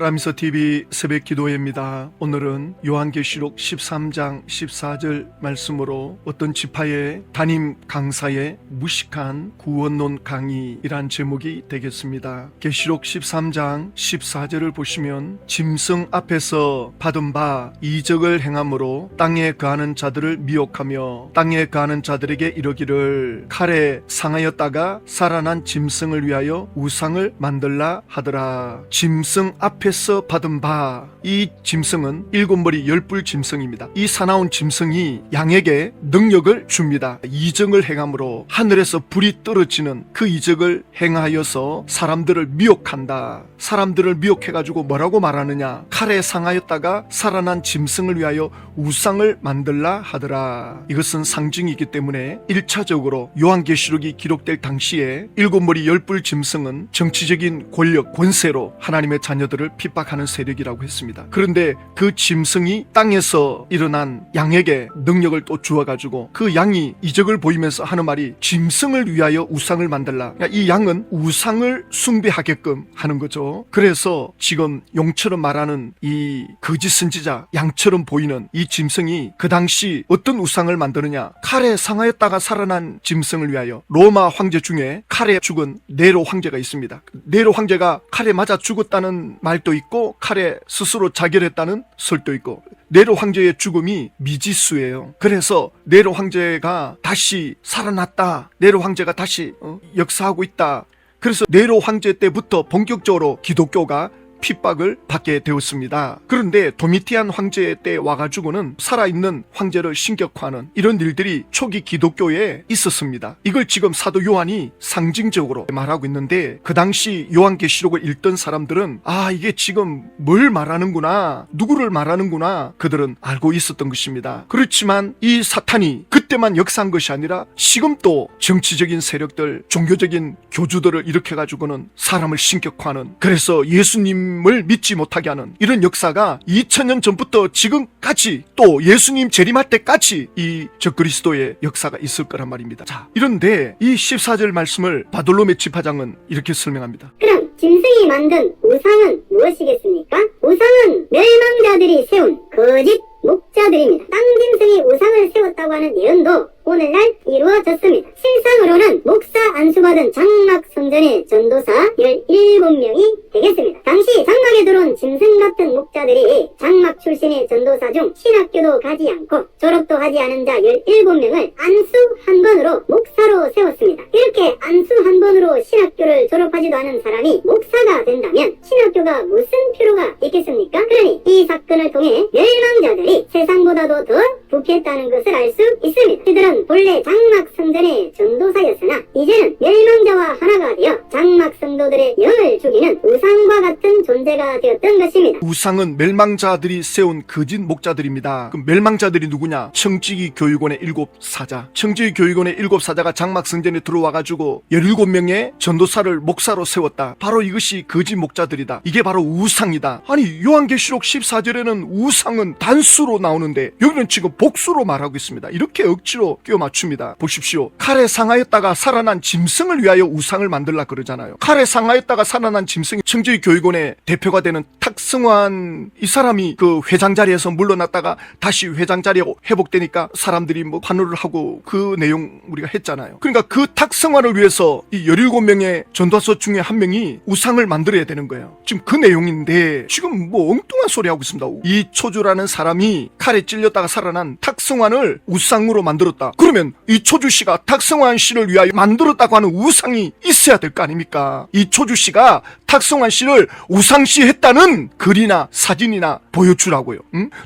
프라미서TV 새벽기도회입니다. 오늘은 요한계시록 13장 14절 말씀으로 어떤 지파의 담임 강사의 무식한 구원론 강의이란 제목이 되겠습니다. 계시록 13장 14절을 보시면 짐승 앞에서 받은 바 이적을 행함으로 땅에 거하는 자들을 미혹하며 땅에 거하는 자들에게 이르기를 칼에 상하였다가 살아난 짐승을 위하여 우상을 만들라 하더라. 짐승 앞에서 받은 바, 이 짐승은 7머리 10뿔 짐승입니다. 이 사나운 짐승이 양에게 능력을 줍니다. 이적을 행함으로 하늘에서 불이 떨어지는 그 이적을 행하여서 사람들을 미혹한다. 사람들을 미혹해가지고 뭐라고 말하느냐, 칼에 상하였다가 살아난 짐승을 위하여 우상을 만들라 하더라. 이것은 상징이기 때문에 1차적으로 요한계시록이 기록될 당시에 7머리 10뿔 짐승은 정치적인 권력, 권세로 하나님의 자녀들을 핍박하는 세력이라고 했습니다. 그런데 그 짐승이 땅에서 일어난 양에게 능력을 또 주어가지고 그 양이 이적을 보이면서 하는 말이 짐승을 위하여 우상을 만들라. 이 양은 우상을 숭배하게끔 하는 거죠. 그래서 지금 용처럼 말하는 이 거짓 선지자, 양처럼 보이는 이 짐승이 그 당시 어떤 우상을 만드느냐, 칼에 상하였다가 살아난 짐승을 위하여. 로마 황제 중에 칼에 죽은 네로 황제가 있습니다. 네로 황제가 칼에 맞아 죽었다는 말도 있고 칼에 스스로 자결했다는 설도 있고, 네로 황제의 죽음이 미지수예요. 그래서 네로 황제가 다시 살아났다, 네로 황제가 다시 역사하고 있다. 그래서 네로 황제 때부터 본격적으로 기독교가 핍박을 받게 되었습니다. 그런데 도미티안 황제 때 와가지고는 살아있는 황제를 신격화하는 이런 일들이 초기 기독교에 있었습니다. 이걸 지금 사도 요한이 상징적으로 말하고 있는데, 그 당시 요한계시록을 읽던 사람들은 이게 지금 뭘 말하는구나, 누구를 말하는구나, 그들은 알고 있었던 것입니다. 그렇지만 이 사탄이 그때만 역사한 것이 아니라 지금 또 정치적인 세력들, 종교적인 교주들을 일으켜가지고는 사람을 신격화하는, 그래서 예수님을 믿지 못하게 하는 이런 역사가 2000년 전부터 지금까지, 또 예수님 재림할 때까지 이 적그리스도의 역사가 있을 거란 말입니다. 자, 이런데 이 14절 말씀을 바돌로메 지파장은 이렇게 설명합니다. 그럼 짐승이 만든 우상은 무엇이겠습니까? 우상은 멸망자들이 세운 거짓 목자들입니다. 땅 짐승이 우상을 세웠다고 하는 예언도 오늘날 이루어졌습니다. 실상으로는 목사 안수받은 장막 성전의 전도사 17명이 되겠습니다. 당시 장막에 들어온 짐승 같은 목자들이 장막 출신의 전도사 중 신학교도 가지 않고 졸업도 하지 않은 자 17명을 안수 한 번으로 목사로 세웠습니다. 이렇게 안수 한 번으로 신학교를 졸업하지도 않은 사람이 목사가 된다면 신학교가 무슨 필요가 있겠습니까? 그러니 이 사건을 통해 멸망자들이 세상보다도 더 부패했다는 것을 알 수 있습니다. 그들은 본래 장막 성전의 전도사였으나 이제는 멸망자와 하나가 되어 장막 성도들의 영을 죽이는 우상과 같은 존재가 되었던 것입니다. 우상은 멸망자들이 세운 거짓 목자들입니다. 그럼 멸망자들이 누구냐? 청지기 교육원의 7사자. 청지기 교육원의 7사자가 장막 성전에 들어와가지고 17명의 전도사를 목사로 세웠다. 바로 이것이 거짓 목자들이다. 이게 바로 우상이다. 아니, 요한계시록 14절에는 우상은 단수로 나오는데 여기는 지금 복수로 말하고 있습니다. 이렇게 억지로 끼워 맞춥니다. 보십시오. 칼에 상하였다가 살아난 짐승을 위하여 우상을 만들라 그러잖아요. 칼에 상하였다가 살아난 짐승이 청지기 교육원의 대표가 되는 탁승환, 이 사람이 그 회장 자리에서 물러났다가 다시 회장 자리에 회복되니까 사람들이 환호를 하고 그 내용 우리가 했잖아요. 그러니까 그 탁승환을 위해서 이 17명의 전도사 중에 한 명이 우상을 만들어야 되는 거예요. 지금 그 내용인데 지금 엉뚱한 소리 하고 있습니다. 이 초주라는 사람이 칼에 찔렸다가 살아난 탁승환을 우상으로 만들었다. 그러면 이 초주 씨가 탁승환 씨를 위하여 만들었다고 하는 우상이 있어야 될 거 아닙니까? 이 초주 씨가 탁승환 씨를 우상시했다는 글이나 사진이나 보여주라고요.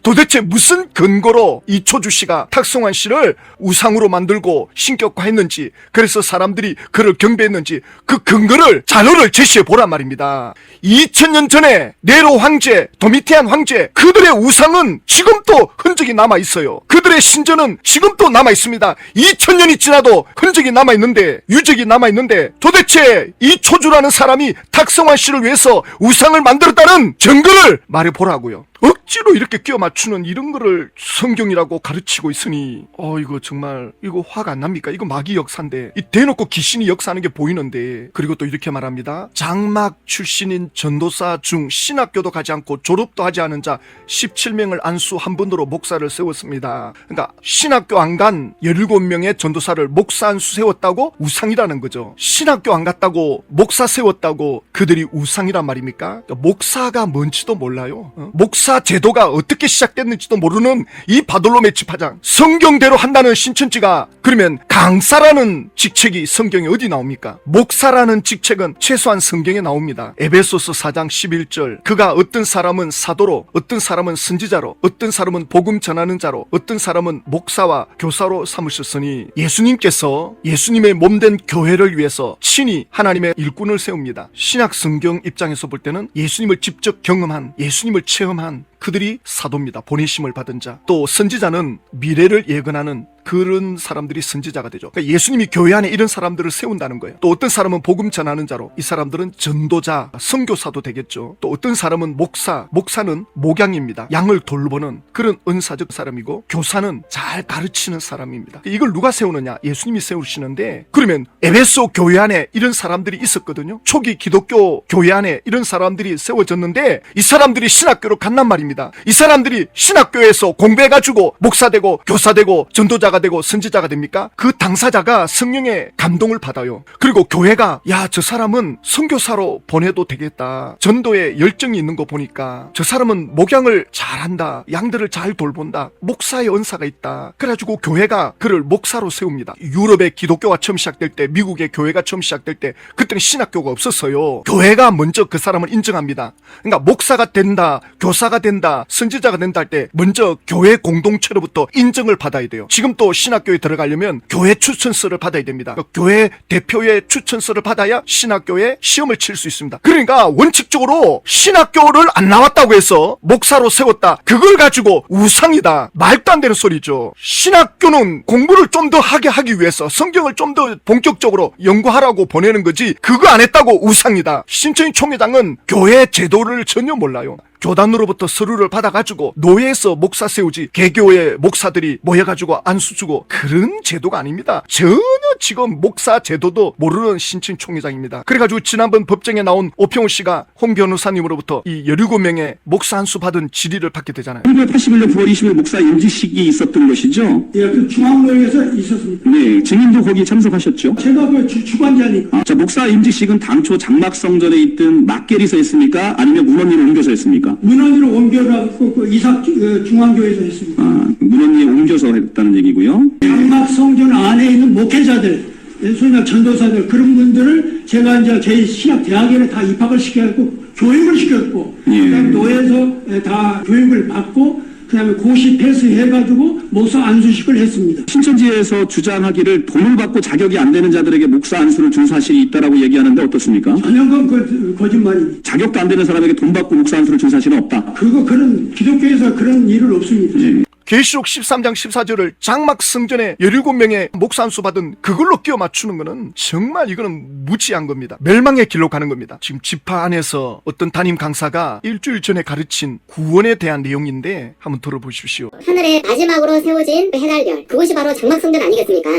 도대체 무슨 근거로 이 초주 씨가 탁승환 씨를 우상으로 만들고 신격화했는지, 그래서 사람들이 그를 경배했는지 그 근거를, 자료를 제시해 보란 말입니다. 2000년 전에 네로 황제, 도미티안 황제, 그들의 우상은 지금도 흔적이 남아 있어요. 그들의 신전은 지금도 남아 있습니다. 2000년이 지나도 흔적이 남아 있는데, 유적이 남아 있는데, 도대체 이 초주라는 사람이 탁승환 씨를 위해서 우상을 만들었다는 증거를 말해보라고요. 억지로 이렇게 끼워 맞추는 이런 거를 성경이라고 가르치고 있으니 이거 정말 이거 화가 안 납니까? 이거 마귀 역사인데 이 대놓고 귀신이 역사하는 게 보이는데. 그리고 또 이렇게 말합니다. 장막 출신인 전도사 중 신학교도 가지 않고 졸업도 하지 않은 자 17명을 안수 한 분으로 목사를 세웠습니다. 그러니까 신학교 안 간 17명의 전도사를 목사 안수 세웠다고 우상이라는 거죠. 신학교 안 갔다고 목사 세웠다고 그들이 우상이란 말입니까? 그러니까 목사가 뭔지도 몰라요. 목사 제도가 어떻게 시작됐는지도 모르는 이 바돌로메 지파장. 성경대로 한다는 신천지가 그러면 강사라는 직책이 성경에 어디 나옵니까? 목사라는 직책은 최소한 성경에 나옵니다. 에베소서 4장 11절. 그가 어떤 사람은 사도로, 어떤 사람은 선지자로, 어떤 사람은 복음 전하는 자로, 어떤 사람은 목사와 교사로 삼으셨으니 예수님께서 예수님의 몸된 교회를 위해서 친히 하나님의 일꾼을 세웁니다. 신약 성경 입장에서 볼 때는 예수님을 직접 경험한, 예수님을 체험한 그들이 사도입니다. 보내심을 받은 자. 또 선지자는 미래를 예언하는 그런 사람들이 선지자가 되죠. 그러니까 예수님이 교회 안에 이런 사람들을 세운다는 거예요. 또 어떤 사람은 복음 전하는 자로, 이 사람들은 전도자, 선교사도 되겠죠. 또 어떤 사람은 목사는 목양입니다. 양을 돌보는 그런 은사적 사람이고, 교사는 잘 가르치는 사람입니다. 이걸 누가 세우느냐? 예수님이 세우시는데, 그러면 에베소 교회 안에 이런 사람들이 있었거든요. 초기 기독교 교회 안에 이런 사람들이 세워졌는데 이 사람들이 신학교로 간단 말입니다. 이 사람들이 신학교에서 공부해가지고 목사 되고 교사 되고 전도자가 되고 선지자가 됩니까? 그 당사자가 성령의 감동을 받아요. 그리고 교회가 야, 저 사람은 선교사로 보내도 되겠다. 전도에 열정이 있는 거 보니까 저 사람은 목양을 잘한다. 양들을 잘 돌본다. 목사의 은사가 있다. 그래가지고 교회가 그를 목사로 세웁니다. 유럽의 기독교가 처음 시작될 때, 미국의 교회가 처음 시작될 때 그때는 신학교가 없었어요. 교회가 먼저 그 사람을 인정합니다. 그러니까 목사가 된다, 교사가 된다, 선지자가 된다 할 때 먼저 교회 공동체로부터 인정을 받아야 돼요. 지금 또 신학교에 들어가려면 교회 추천서를 받아야 됩니다. 그러니까 교회 대표의 추천서를 받아야 신학교에 시험을 칠 수 있습니다. 그러니까 원칙적으로 신학교를 안 나왔다고 해서 목사로 세웠다, 그걸 가지고 우상이다, 말도 안 되는 소리죠. 신학교는 공부를 좀 더 하기 위해서 성경을 좀 더 본격적으로 연구하라고 보내는 거지, 그거 안 했다고 우상이다. 신천지 총회장은 교회 제도를 전혀 몰라요. 교단으로부터 서류를 받아가지고 노예에서 목사 세우지, 개교의 목사들이 모여가지고 안수 주고 그런 제도가 아닙니다. 전혀 지금 목사 제도도 모르는 신천 총회장입니다. 그래가지고 지난번 법정에 나온 오평우 씨가 홍 변호사님으로부터 이 17명의 목사 안수 받은 질의를 받게 되잖아요. 1981년 9월 20일 목사 임직식이 있었던 것이죠? 예, 그 중앙로에서 있었습니다. 네, 증인도 거기 참석하셨죠? 제가 그 주관자니까. 자, 목사 임직식은 당초 장막성전에 있던 막계리서 했습니까? 아니면 문헌리로 옮겨서 했습니까? 문헌리로 옮겨갖고 그 이삭 중앙교회에서 했습니다. 문헌리에 옮겨서 했다는 얘기고요. 장막성전 안에 있는 목회자들, 소위 말 전도사들, 그런 분들을 제가 이제 제 신학 대학에 다 입학을 시켜갖고 교육을 시켰고, 예. 그다음에 노예에서 다 교육을 받고, 그다음에 고시 패스해가지고 목사 안수식을 했습니다. 신천지에서 주장하기를 돈을 받고 자격이 안 되는 자들에게 목사 안수를 준 사실이 있다라고 얘기하는데 어떻습니까? 전혀 그 거짓말입니다. 자격도 안 되는 사람에게 돈 받고 목사 안수를 준 사실은 없다. 그런 기독교에서 그런 일은 없습니다. 예. 계시록 13장 14절을 장막 성전에 17명의 목사 안수 받은 그걸로 끼워 맞추는 거는 정말 이거는 무지한 겁니다. 멸망의 길로 가는 겁니다. 지금 지파 안에서 어떤 담임 강사가 일주일 전에 가르친 구원에 대한 내용인데 한번 들어보십시오. 하늘에 마지막으로 세워진 그 해달별, 그곳이 바로 장막성전 아니겠습니까?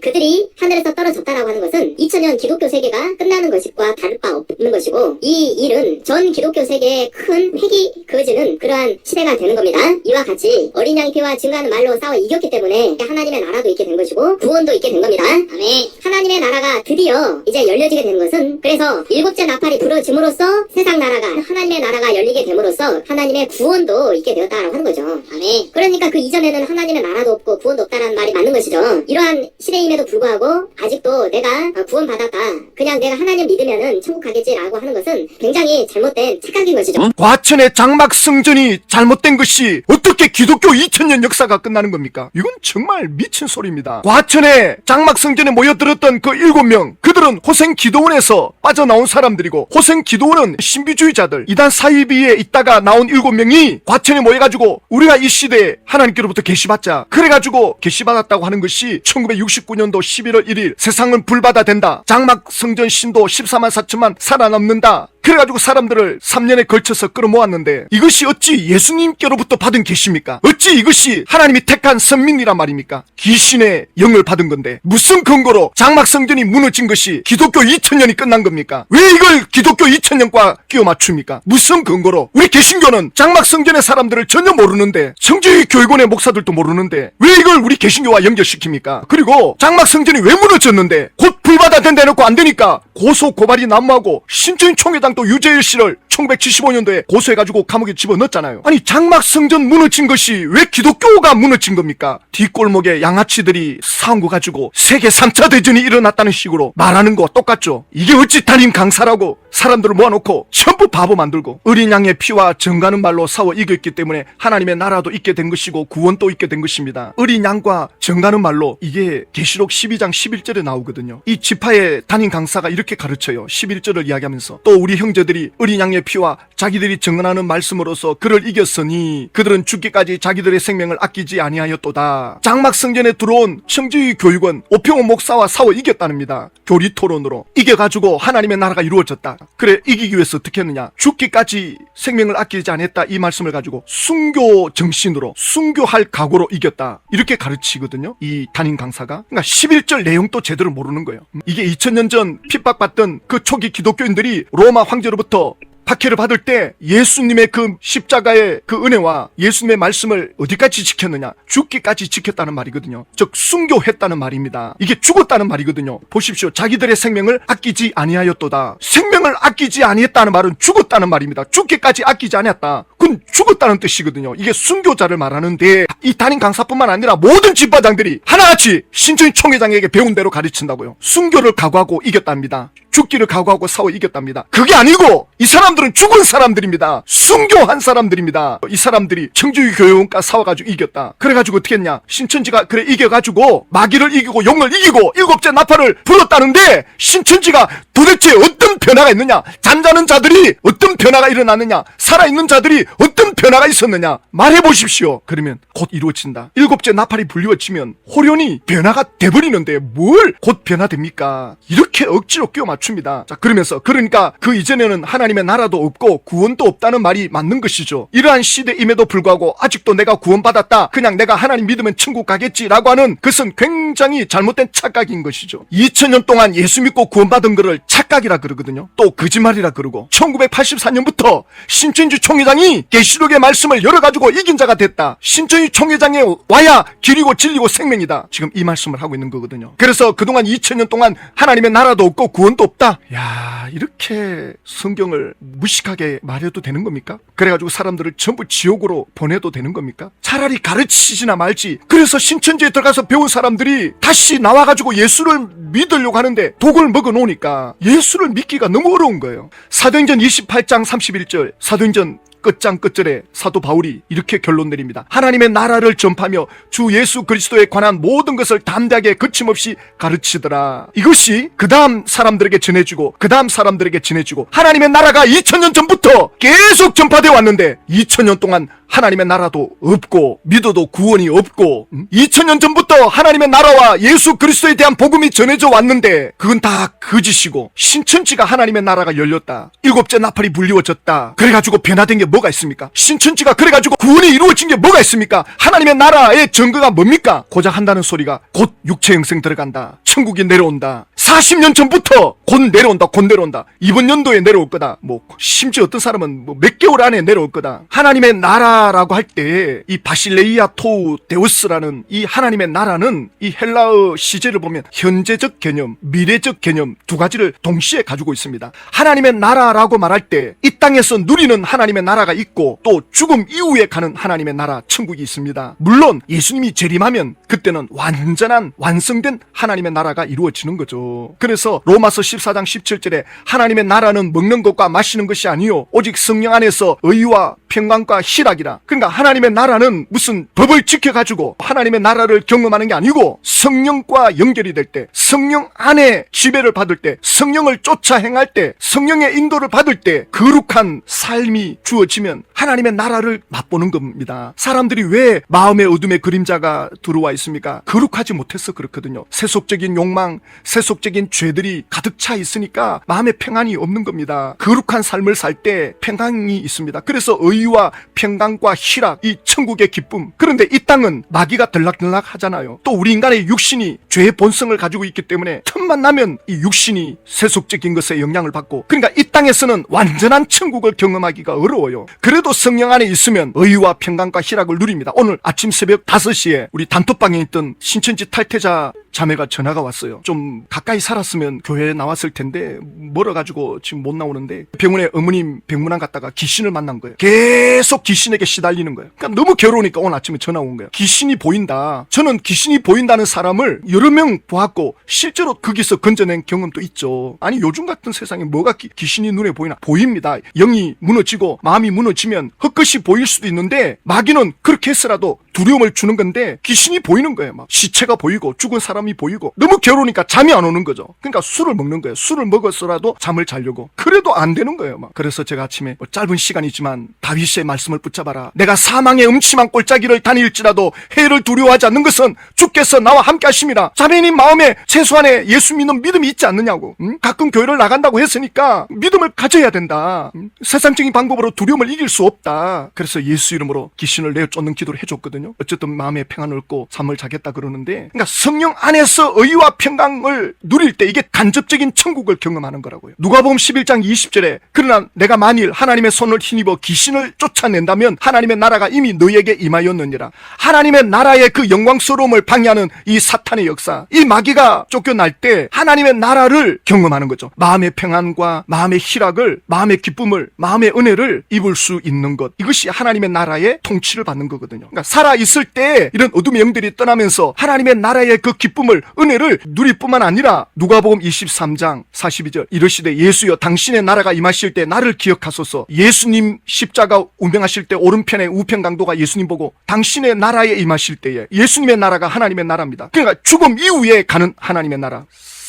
그들이 하늘에서 떨어졌다라고 하는 것은 2000년 기독교 세계가 끝나는 것과 다를 바 없는 것이고, 이 일은 전 기독교 세계에 큰 획이 그어지는 그러한 시대가 되는 겁니다. 이와 같이 어린 양의 피와 증거하는 말로 싸워 이겼기 때문에 하나님의 나라도 있게 된 것이고 구원도 있게 된 겁니다. 아멘. 하나님의 나라가 드디어 이제 열려지게 되는 것은, 그래서 일곱째 나팔이 부러짐으로써 세상 나라가, 하나님의 나라가 열리게 됨으로써 하나님의 구원도 있게 되었다라고 하는 거죠. 아멘. 그러니까 그 이전에는 하나님의 나라도 없고 구원도 없다라는 말이 맞는 것이죠. 이러한 시대임에도 불구하고 아직도 내가 구원받았다, 그냥 내가 하나님 믿으면은 천국 가겠지라고 하는 것은 굉장히 잘못된 착각인 것이죠. 과천의 장막 성전이 잘못된 것이 어떻게 기독교 2000년 역사가 끝나는 겁니까? 이건 정말 미친 소리입니다. 과천의 장막 성전에 모여들었던 그 7명, 그들은 호생 기도원에서 빠져나온 사람들이고, 호생 기도원은 신비주의자들, 이단 사이비에 있다가 나온 7명이 과천에 모여가지고 우리가 이 시대에 하나님께로부터 계시받자, 그래가지고 계시받았다고 하는 것이 1969년도 11월 1일 세상은 불바다 된다, 장막 성전 신도 14만 4천만 살아남는다, 그래가지고 사람들을 3년에 걸쳐서 끌어모았는데 이것이 어찌 예수님께로부터 받은 계시입니까? 어찌 이것이 하나님이 택한 선민이란 말입니까? 귀신의 영을 받은 건데 무슨 근거로 장막성전이 무너진 것이 기독교 2000년이 끝난 겁니까? 왜 이걸 기독교 2000년과 끼워 맞춥니까? 무슨 근거로? 우리 개신교는 장막성전의 사람들을 전혀 모르는데 성지교회관의 목사들도 모르는데 왜 이걸 우리 개신교와 연결시킵니까? 그리고 장막성전이 왜 무너졌는데 곧 불바다 된다 해놓고 안 되니까 고소 고발이 난무하고 신천지 총회장도 유재열 씨를 1975년도에 고소해가지고 감옥에 집어넣었잖아요. 아니 장막성전 무너진 것이 왜 기독교가 무너진 겁니까? 뒷골목에 양아치들이 사온 거 가지고 세계 3차 대전이 일어났다는 식으로 말하는 거 똑같죠. 이게 어찌 단임 강사라고 사람들을 모아놓고 전부 바보 만들고 어린 양의 피와 정가는 말로 싸워 이겼기 때문에 하나님의 나라도 있게 된 것이고 구원도 있게 된 것입니다. 어린 양과 정가는 말로 이게 계시록 12장 11절에 나오거든요. 이 지파의 단임 강사가 이렇게 가르쳐요. 11절을 이야기하면서 또 우리 형제들이 어린 양의 피와 자기들이 정언하는 말씀으로서 그를 이겼으니 그들은 죽기까지 자기들의 생명을 아끼지 아니하였도다. 장막성전에 들어온 청지기 교육은 오평호 목사와 싸워 이겼다는니다. 교리 토론으로 이겨가지고 하나님의 나라가 이루어졌다. 그래 이기기 위해서 어떻게 했느냐? 죽기까지 생명을 아끼지 않았다. 이 말씀을 가지고 순교 정신으로 순교할 각오로 이겼다. 이렇게 가르치거든요. 이 담임 강사가. 그러니까 11절 내용도 제대로 모르는 거예요. 이게 2000년 전 핍박받던 그 초기 기독교인들이 로마 황제로부터 박해를 받을 때 예수님의 그 십자가의 그 은혜와 예수님의 말씀을 어디까지 지켰느냐? 죽기까지 지켰다는 말이거든요. 즉 순교했다는 말입니다. 이게 죽었다는 말이거든요. 보십시오. 자기들의 생명을 아끼지 아니하였도다. 생명을 아끼지 아니했다는 말은 죽었다는 말입니다. 죽기까지 아끼지 않았다. 그건 죽었다는 뜻이거든요. 이게 순교자를 말하는데 이 담임 강사뿐만 아니라 모든 집사장들이 하나같이 신천지 총회장에게 배운 대로 가르친다고요. 순교를 각오하고 이겼답니다. 죽기를 각오하고 싸워 이겼답니다. 그게 아니고 이 사람들은 죽은 사람들입니다. 순교한 사람들입니다. 이 사람들이 청주의 교회원과 싸워가지고 이겼다. 그래가지고 어떻게 했냐? 신천지가 그래 이겨가지고 마귀를 이기고 용을 이기고 일곱째 나팔을 불었다는데 신천지가 도대체 어떤 변화가 있느냐? 잠자는 자들이 어떤 변화가 일어났느냐? 살아있는 자들이 어떤 변화가 있었느냐? 말해보십시오. 그러면 곧 이루어진다. 일곱째 나팔이 불리워지면 호련히 변화가 돼버리는데 뭘 곧 변화됩니까? 이렇게 억지로 끼워 맞춥니다. 자, 그러면서 그러니까 그 이전에는 하나님의 나라도 없고 구원도 없다는 말이 맞는 것이죠. 이러한 시대임에도 불구하고 아직도 내가 구원받았다. 그냥 내가 하나님 믿으면 천국 가겠지라고 하는 그것은 굉장히 잘못된 착각인 것이죠. 2000년 동안 예수 믿고 구원받은 거를 착각이라 그러거든요. 또 거짓말이라 그러고 1984년부터 신천지 총회장이 계시록의 말씀을 열어가지고 이긴 자가 됐다. 신천지 총회장에 와야 길이고 진리고 생명이다. 지금 이 말씀을 하고 있는 거거든요. 그래서 그동안 2000년 동안 하나님의 나라도 없고 구원도 없다. 야, 이렇게 성경을 무식하게 말해도 되는 겁니까? 그래가지고 사람들을 전부 지옥으로 보내도 되는 겁니까? 차라리 가르치시나 말지. 그래서 신천지에 들어가서 배운 사람들이 다시 나와가지고 예수를 믿으려고 하는데 독을 먹어 놓으니까 예수를 믿기가 너무 어려운 거예요. 사도행전 28장 31절 사도행전 끝장 끝절에 사도 바울이 이렇게 결론 내립니다. 하나님의 나라를 전파하며 주 예수 그리스도에 관한 모든 것을 담대하게 거침없이 가르치더라. 이것이 그 다음 사람들에게 전해지고 그 다음 사람들에게 전해지고 하나님의 나라가 2000년 전부터 계속 전파되어 왔는데 2000년 동안 하나님의 나라도 없고 믿어도 구원이 없고 2000년 전부터 하나님의 나라와 예수 그리스도에 대한 복음이 전해져 왔는데 그건 다 거짓이고 신천지가 하나님의 나라가 열렸다. 일곱째 나팔이 불리워졌다. 그래가지고 변화된 게 뭐가 있습니까? 신천지가 그래가지고 구원이 이루어진 게 뭐가 있습니까? 하나님의 나라의 증거가 뭡니까? 고작 한다는 소리가 곧 육체 영생 들어간다. 천국이 내려온다. 40년 전부터 곧 내려온다. 곧 내려온다. 이번 연도에 내려올 거다. 뭐 심지어 어떤 사람은 뭐 몇 개월 안에 내려올 거다. 하나님의 나라라고 할 때 이 바실레이아 토우 데우스라는 이 하나님의 나라는 이 헬라어 시제를 보면 현재적 개념, 미래적 개념 두 가지를 동시에 가지고 있습니다. 하나님의 나라라고 말할 때 이 땅에서 누리는 하나님의 나라가 있고 또 죽음 이후에 가는 하나님의 나라 천국이 있습니다. 물론 예수님이 재림하면 그때는 완전한 완성된 하나님의 나라가 이루어지는 거죠. 그래서 로마서 14장 17절에 하나님의 나라는 먹는 것과 마시는 것이 아니요 오직 성령 안에서 의와 평강과 희락이라. 그러니까 하나님의 나라는 무슨 법을 지켜가지고 하나님의 나라를 경험하는 게 아니고 성령과 연결이 될 때, 성령 안에 지배를 받을 때, 성령을 쫓아 행할 때, 성령의 인도를 받을 때 거룩한 삶이 주어지면 하나님의 나라를 맛보는 겁니다. 사람들이 왜 마음의 어둠의 그림자가 들어와 있습니까? 거룩하지 못해서 그렇거든요. 세속적인 욕망, 세속적인 죄들이 가득 차 있으니까 마음에 평안이 없는 겁니다. 거룩한 삶을 살 때 평강이 있습니다. 그래서 의와 평강과 희락, 이 천국의 기쁨. 그런데 이 땅은 마귀가 들락들락 하잖아요. 또 우리 인간의 육신이 죄의 본성을 가지고 있기 때문에 틈만 나면 이 육신이 세속적인 것에 영향을 받고, 그러니까 이 땅에서는 완전한 천국을 경험하기가 어려워요. 그래도 성령 안에 있으면 의와 평강과 희락을 누립니다. 오늘 아침 새벽 5시에 우리 단톡방에 있던 신천지 탈퇴자 자매가 전화가 왔어요. 좀 가까이 살았으면 교회에 나왔을 텐데 멀어가지고 지금 못 나오는데 병원에 어머님 병문안 갔다가 귀신을 만난 거예요. 계속 귀신에게 시달리는 거예요. 그러니까 너무 괴로우니까 오늘 아침에 전화 온 거예요. 귀신이 보인다. 저는 귀신이 보인다는 사람을 여러 명 보았고 실제로 거기서 건져낸 경험도 있죠. 아니 요즘 같은 세상에 뭐가 귀신이 눈에 보이나? 보입니다. 영이 무너지고 마음이 무너지면 헛것이 보일 수도 있는데 마귀는 그렇게 해서라도 두려움을 주는 건데 귀신이 보이는 거예요. 막 시체가 보이고 죽은 사람이 보이고 너무 괴로우니까 잠이 안 오는 거죠. 그러니까 술을 먹는 거예요. 술을 먹었어라도 잠을 자려고. 그래도 안 되는 거예요. 막. 그래서 제가 아침에 짧은 시간이지만 다윗의 말씀을 붙잡아라. 내가 사망의 음침한 골짜기를 다닐지라도 해를 두려워하지 않는 것은 주께서 나와 함께 하심이라. 자매님 마음에 최소한의 예수 믿는 믿음이 있지 않느냐고. 가끔 교회를 나간다고 했으니까 믿음을 가져야 된다. 세상적인 방법으로 두려움을 이길 수 없다. 그래서 예수 이름으로 귀신을 내쫓는 기도를 해줬거든요. 어쨌든 마음에 평안을 얻고 잠을 자겠다 그러는데, 그러니까 성령 안에서 의와 평강을 누릴 때 이게 간접적인 천국을 경험하는 거라고요. 누가복음 11장 20절에 그러나 내가 만일 하나님의 손을 힘입어 귀신을 쫓아낸다면 하나님의 나라가 이미 너희에게 임하였느니라. 하나님의 나라의 그 영광스러움을 방해하는 이 사탄의 역사, 이 마귀가 쫓겨날 때 하나님의 나라를 경험하는 거죠. 마음의 평안과 마음의 희락을, 마음의 기쁨을, 마음의 은혜를 입을 수 있는 것, 이것이 하나님의 나라의 통치를 받는 거거든요. 그러니까 살아있을 때 이런 어둠의 영들이 떠나면서 하나님의 나라의 그 기쁨을, 은혜를 누릴 뿐만 아니라 누가복음 23장 42절 이르시되 예수여 당신의 나라가 임하실 때 나를 기억하소서. 예수님 십자가 운명하실 때 오른편에 우편 강도가 예수님 보고 당신의 나라에 임하실 때에, 예수님의 나라가 하나님의 나라입니다. 그러니까 죽음 이후에 가는 하나님의 나라.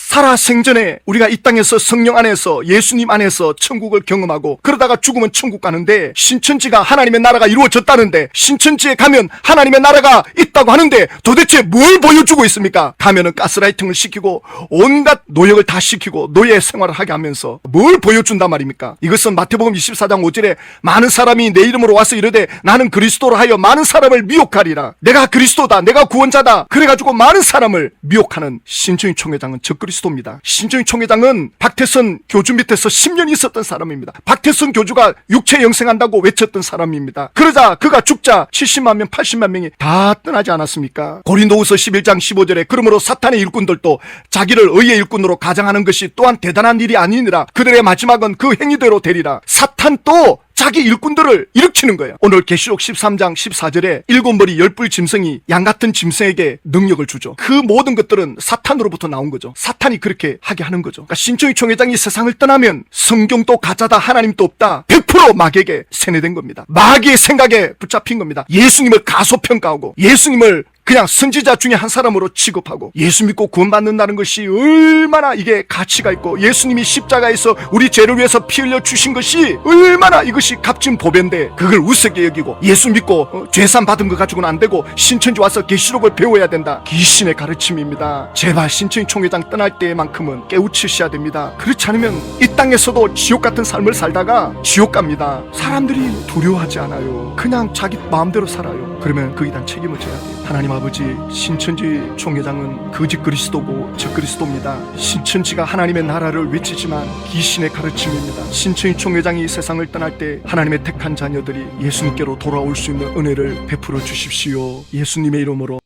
살아 생전에 우리가 이 땅에서 성령 안에서 예수님 안에서 천국을 경험하고 그러다가 죽으면 천국 가는데, 신천지가 하나님의 나라가 이루어졌다는데, 신천지에 가면 하나님의 나라가 있다고 하는데 도대체 뭘 보여주고 있습니까? 가면은 가스라이팅을 시키고 온갖 노역을 다 시키고 노예 생활을 하게 하면서 뭘 보여준단 말입니까? 이것은 마태복음 24장 5절에 많은 사람이 내 이름으로 와서 이르되 나는 그리스도로 하여 많은 사람을 미혹하리라. 내가 그리스도다, 내가 구원자다, 그래가지고 많은 사람을 미혹하는 신천지 총회장은 적그리스도입니다. 신천지 총회장은 박태선 교주 밑에서 10년 있었던 사람입니다. 박태선 교주가 육체 영생한다고 외쳤던 사람입니다. 그러자 그가 죽자 70만 명, 80만 명이 다 떠나지 않았습니까? 고린도후서 11장 15절에 그러므로 사탄의 일꾼들도 자기를 의의 일꾼으로 가장하는 것이 또한 대단한 일이 아니니라. 그들의 마지막은 그 행위대로 되리라. 사탄도 자기 일꾼들을 일으키는 거예요. 오늘 계시록 13장 14절에 7머리 10뿔 짐승이 양같은 짐승에게 능력을 주죠. 그 모든 것들은 사탄으로부터 나온 거죠. 사탄이 그렇게 하게 하는 거죠. 그러니까 신천지 총회장이 세상을 떠나면 성경도 가짜다, 하나님도 없다, 100% 마귀에게 세뇌된 겁니다. 마귀의 생각에 붙잡힌 겁니다. 예수님을 가소평가하고 예수님을 그냥 선지자 중에 한 사람으로 취급하고, 예수 믿고 구원받는다는 것이 얼마나 이게 가치가 있고, 예수님이 십자가에서 우리 죄를 위해서 피 흘려 주신 것이 얼마나 이것이 값진 보배인데 그걸 우습게 여기고, 예수 믿고 죄산 받은 거 가지고는 안 되고 신천지 와서 계시록을 배워야 된다. 귀신의 가르침입니다. 제발 신천지 총회장 떠날 때만큼은 깨우치셔야 됩니다. 그렇지 않으면 이 땅에서도 지옥 같은 삶을 살다가 지옥 갑니다. 사람들이 두려워하지 않아요. 그냥 자기 마음대로 살아요. 그러면 거기에 대한 책임을 져야 돼요. 하나님 아버지, 신천지 총회장은 거짓 그리스도고 적그리스도입니다. 신천지가 하나님의 나라를 외치지만 귀신의 가르침입니다. 신천지 총회장이 세상을 떠날 때 하나님의 택한 자녀들이 예수님께로 돌아올 수 있는 은혜를 베풀어 주십시오. 예수님의 이름으로